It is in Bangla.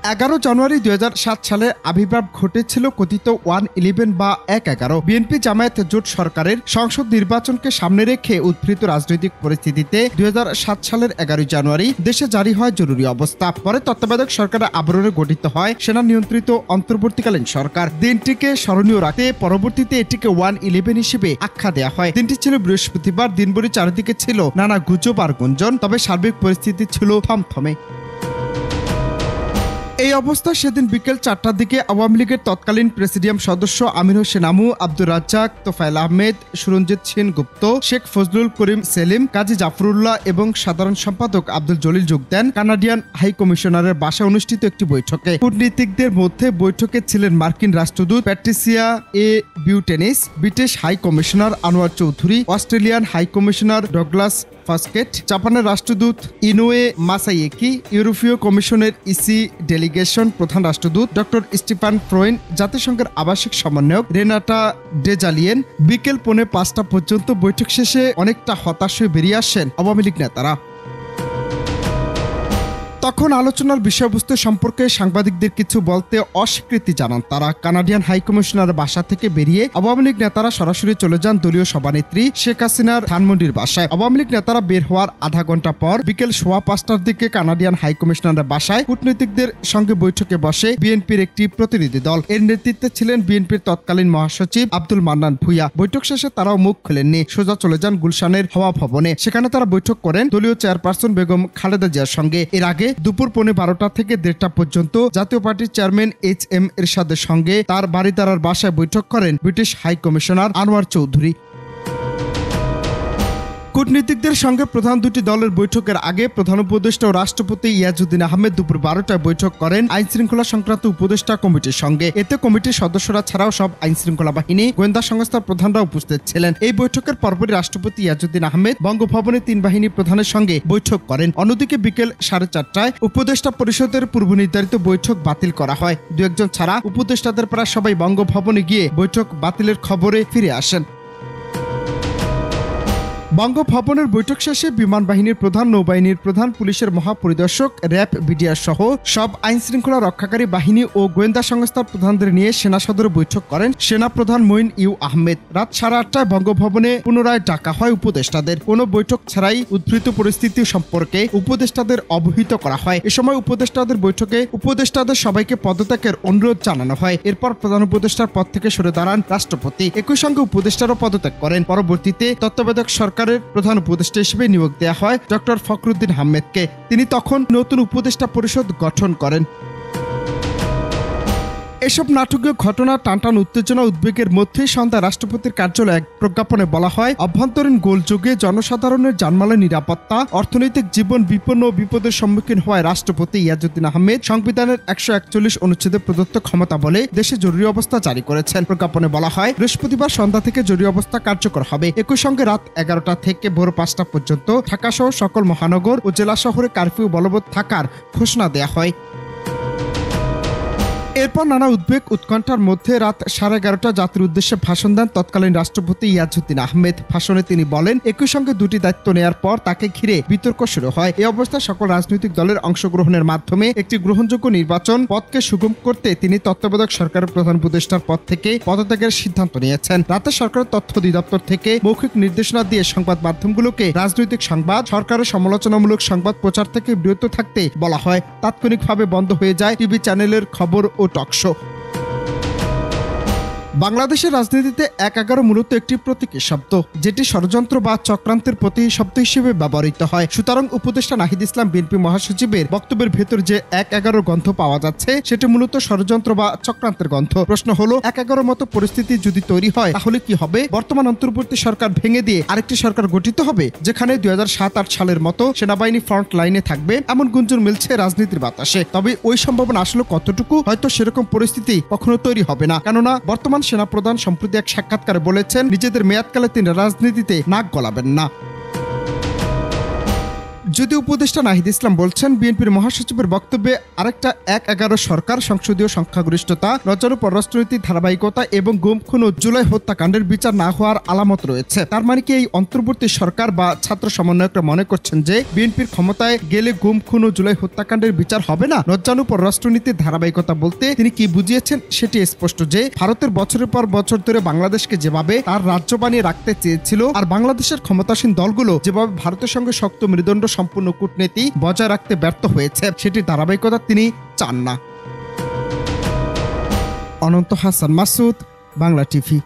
11 জানুয়ারি 2007 সালে আবির্ভাব ঘটেছিল কথিত 1-11 বা 1-11 বিএনপি জামায়াত জোট সরকারের সংসদ নির্বাচনকে সামনে রেখে উদ্ভূত রাজনৈতিক পরিস্থিতিতে 2007 সালের 11 জানুয়ারি দেশে জারি হয় জরুরি অবস্থা। পরে তত্ত্বাবধায়ক সরকারের আবরণে গঠিত হয় সেনা নিয়ন্ত্রিত অন্তর্বর্তীকালীন সরকার। দিনটিকে স্মরণীয় রাখতে পরবর্তীতে এটিকে 1-11 হিসেবে আখ্যা দেওয়া হয়। দিনটি ছিল বৃহস্পতিবার। দিনভরি চারিদিকে ছিল নানা গুজব আর গুঞ্জন, তবে সার্বিক পরিস্থিতি ছিল থমথমে। এই অবস্থা সেদিন বিকেল 4টার দিকে আওয়ামী লীগের তৎকালীন প্রেসিডিয়াম সদস্য আমির হোসেন আমু, আব্দুর রাজ্জাক, তোফায়েল আহমেদ, সুরঞ্জিত সেনগুপ্ত, শেখ ফজলুল করিম সেলিম, কাজী জাফরুল্লাহ এবং সাধারণ সম্পাদক আব্দুল জলিল যোগ দেন কানাডিয়ান হাই কমিশনারের বাসায় অনুষ্ঠিত একটি বৈঠকে। কূটনীতিকদের মধ্যে বৈঠকে ছিলেন মার্কিন রাষ্ট্রদূত Patricia A Butenis, British high commissioner Anwar Chowdhury, Australian high commissioner Douglas Foskett, জাপানের রাষ্ট্রদূত ইনোয়ে মাসাইয়েকি, ইউরোপীয় কমিশনের ইসি ডেলিগেশন প্রধান রাষ্ট্রদূত ডক্টর স্টিফান ফ্রোইন, জাতিসংঘের আবাসিক সমন্বয়ক রেনাটা ডেজালিয়েন। বিকেল 4:45 পর্যন্ত বৈঠক শেষে অনেকটা হতাশ হয়ে বেরিয়ে আসেন আওয়ামী লীগ নেতারা। তখন আলোচনার বিষয়বস্তু সম্পর্কে সাংবাদিকদের কিছু বলতে অস্বীকৃতি জানান তারা। কানাডিয়ান হাই কমিশনারের বাসা থেকে বেরিয়ে আওয়ামী লীগ নেতারা সরাসরি চলে যান দলীয় সভানেত্রী শেখ হাসিনার ধানমন্ডির বাসায়। আওয়ামী লীগ নেতারা বের হওয়ার আধা ঘন্টা পর বিকেল 5:15টার দিকে কানাডিয়ান হাই কমিশনারের বাসায় কূটনীতিকদের সঙ্গে বৈঠকে বসে বিএনপির একটি প্রতিনিধি দল। এর নেতৃত্বে ছিলেন বিএনপির তৎকালীন মহাসচিব আব্দুল মান্নান ভূঁইয়া। বৈঠক শেষে তারাও মুখ খোলেননি, সোজা চলে যান গুলশানের হাওয়া ভবনে। সেখানে তারা বৈঠক করেন দলীয় চেয়ারপারসন বেগম খালেদা জিয়ার সঙ্গে। এর আগে দুপুর 12:15 থেকে 1:30 পর্যন্ত জাতীয় পার্টির চেয়ারম্যান HM এরশাদের সঙ্গে তার বাড়িদারার বাসায় বৈঠক করেন British high commissioner Anwar Chowdhury. কূটনীতিকদের সঙ্গে প্রধান দুটি দলের বৈঠকের আগে প্রধান উপদেষ্টা ও রাষ্ট্রপতি ইয়াজউদ্দিন আহমেদ দুপুর 12টায় বৈঠক করেন আইন শৃঙ্খলা সংক্রান্ত উপদেষ্টা কমিটির সঙ্গে। এতে কমিটির সদস্যরা ছাড়াও সব আইন শৃঙ্খলা বাহিনী, গোয়েন্দা সংস্থার প্রধানরা উপস্থিত ছিলেন। এই বৈঠকের পরপরই রাষ্ট্রপতি ইয়াজউদ্দিন আহমেদ বঙ্গভবনে 3 বাহিনী প্রধানের সঙ্গে বৈঠক করেন। অন্যদিকে বিকেল 4:30টায় উপদেষ্টা পরিষদের পূর্ব নির্ধারিত বৈঠক বাতিল করা হয়। 2-1 ছাড়া উপদেষ্টাদের প্রায় সবাই বঙ্গভবনে গিয়ে বৈঠক বাতিলের খবরে ফিরে আসেন। বঙ্গভবনের বৈঠক শেষে বিমান বাহিনীর প্রধান, নৌবাহিনীর প্রধান, পুলিশের মহাপরিদর্শক, র্যাব, বিডিআর সহ সব আইন শৃঙ্খলা রক্ষাকারী বাহিনী ও গোয়েন্দা সংস্থার প্রধানদের নিয়ে সেনা সদরে বৈঠক করেন সেনা প্রধান মঈন ইউ আহমেদ। রাত 8:30টায় বঙ্গভবনে পুনরায় ডাকা হয় উপদেষ্টাদের। কোনো বৈঠক ছাড়াই উদ্ভূত পরিস্থিতি সম্পর্কে উপদেষ্টাদের অবহিত করা হয়। এ সময় উপদেষ্টাদের বৈঠকে উপদেষ্টাদের সবাইকে পদত্যাগের অনুরোধ জানানো হয়। এরপর প্রধান উপদেষ্টার পদ থেকে সরে দাঁড়ান রাষ্ট্রপতি। একই সঙ্গে উপদেষ্টারও পদত্যাগ করেন। পরবর্তীতে তত্ত্বাবধায়ক সরকারের প্রধান উপদেষ্টা হিসেবে নিয়োগ দেওয়া হয় ডক্টর ফখরুদ্দিন আহমেদকে। তিনি তখন নতুন উপদেষ্টা পরিষদ গঠন করেন। এসব নাটকীয় ঘটনা, টানটান উত্তেজনা, উদ্বেগের মধ্যেই সন্ধ্যা রাষ্ট্রপতির কার্যালয়ে এক প্রজ্ঞাপনে বলা হয়, অভ্যন্তরীণ গোলযোগে জনসাধারণের জানমালের নিরাপত্তা, অর্থনৈতিক জীবন বিপন্ন ও বিপদের সম্মুখীন হওয়ায় রাষ্ট্রপতি ইয়াজউদ্দিন আহমেদ সংবিধানের 141 অনুচ্ছেদে প্রদত্ত ক্ষমতা বলে দেশে জরুরি অবস্থা জারি করেছেন। প্রজ্ঞাপনে বলা হয়, বৃহস্পতিবার সন্ধ্যা থেকে জরুরি অবস্থা কার্যকর হবে। একই সঙ্গে রাত 11টা থেকে ভোর 5টা পর্যন্ত ঢাকাসহ সকল মহানগর ও জেলা শহরে কারফিউ বলবৎ থাকার ঘোষণা দেয়া হয়। এরপর নানা উদ্বেগ উৎকণ্ঠার মধ্যে রাত 11:30 জাতির উদ্দেশ্যে ভাষণ দেন তৎকালীন রাষ্ট্রপতি ইয়াজউদ্দিন আহমেদ। ভাষণে তিনি বলেন, একই সঙ্গে দুটি দায়িত্ব নেয়ার পর তাকে ঘিরে বিতর্ক শুরু হয়। এই অবস্থায় সকল রাজনৈতিক দলের অংশগ্রহণের মাধ্যমে একটি গ্রহণযোগ্য নির্বাচন পথকে সুগম করতে তিনি তত্ত্বাবধায়ক সরকারের প্রধান উপদেষ্টার পদ থেকে পদত্যাগের সিদ্ধান্ত নিয়েছেন। রাতে সরকারের তথ্য অধিদপ্তর থেকে মৌখিক নির্দেশনা দিয়ে সংবাদ মাধ্যমগুলোকে রাজনৈতিক সংবাদ, সরকারের সমালোচনামূলক সংবাদ প্রচার থেকে বিরত থাকতে বলা হয়। তাৎক্ষণিকভাবে বন্ধ হয়ে যায় টিভি চ্যানেলের খবর ও টকশো। বাংলাদেশের রাজনীতিতে 1-11 মূলত একটি প্রতীকী শব্দ, যেটি ষড়যন্ত্র বা চক্রান্তের প্রতীকী শব্দ হিসেবে ব্যবহৃত হয়। সুতরাং উপদেষ্টা নাহিদ ইসলাম বিএনপি মহাসচিবের বক্তব্যের ভেতর যে 1-11 গন্ধ পাওয়া যাচ্ছে, সেটি মূলত ষড়যন্ত্র বা চক্রান্তের গন্ধ। প্রশ্ন হলো, 1-11 মতো পরিস্থিতি যদি তৈরি হয় তাহলে কি হবে? বর্তমান অন্তর্বর্তী সরকার ভেঙে দিয়ে আরেকটি সরকার গঠিত হবে, যেখানে 2007-8 সালের মতো সেনাবাহিনী ফ্রন্ট লাইনে থাকবে, এমন গুঞ্জন মিলছে রাজনীতির বাতাসে। তবে ওই সম্ভাবনা আসলে কতটুকু? হয়তো সেরকম পরিস্থিতি কখনো তৈরি হবে না, কেননা বর্তমান সেনাপ্রধান সম্প্রতি এক সাক্ষাৎকারে বলেছেন, নিজেদের মেয়াদকালে তিনি রাজনীতিতে নাক গলাবেন না। যদি উপদেষ্টা নাহিদ ইসলাম বলছেন বিএনপির মহাসচিবের বক্তব্যে আরেকটা ১/১১ সরকার, সংসদীয় সংখ্যাগরিষ্ঠতা, লজ্জারু পররাষ্ট্রনীতির ধারাবাহিকতা এবং গুম খুন ও জুলাই হত্যাকাণ্ডের বিচার না হওয়ার আলামত রয়েছে, তার মানে কি এই অন্তর্বর্তী সরকার বা ছাত্র সমন্বয়করা মনে করছেন যে বিএনপির ক্ষমতায় গেলে গুম খুন ও জুলাই হত্যাকাণ্ডের বিচার হবে না? লজ্জানু পররাষ্ট্রনীতির ধারাবাহিকতা বলতে তিনি কি বুঝিয়েছেন সেটি স্পষ্ট যে ভারতের বছরের পর বছর ধরে বাংলাদেশকে যেভাবে তার রাজ্য বানিয়ে রাখতে চেয়েছিল আর বাংলাদেশের ক্ষমতাসীন দলগুলো যেভাবে ভারতের সঙ্গে শক্ত মেরুদণ্ড সম্পূর্ণ কূটনীতি বজায় রাখতে ব্যর্থ হয়েছে, সেটির ধারাবাহিকতা তিনি চান না। অনন্ত হাসান মাসুদ, বাংলা টিভি।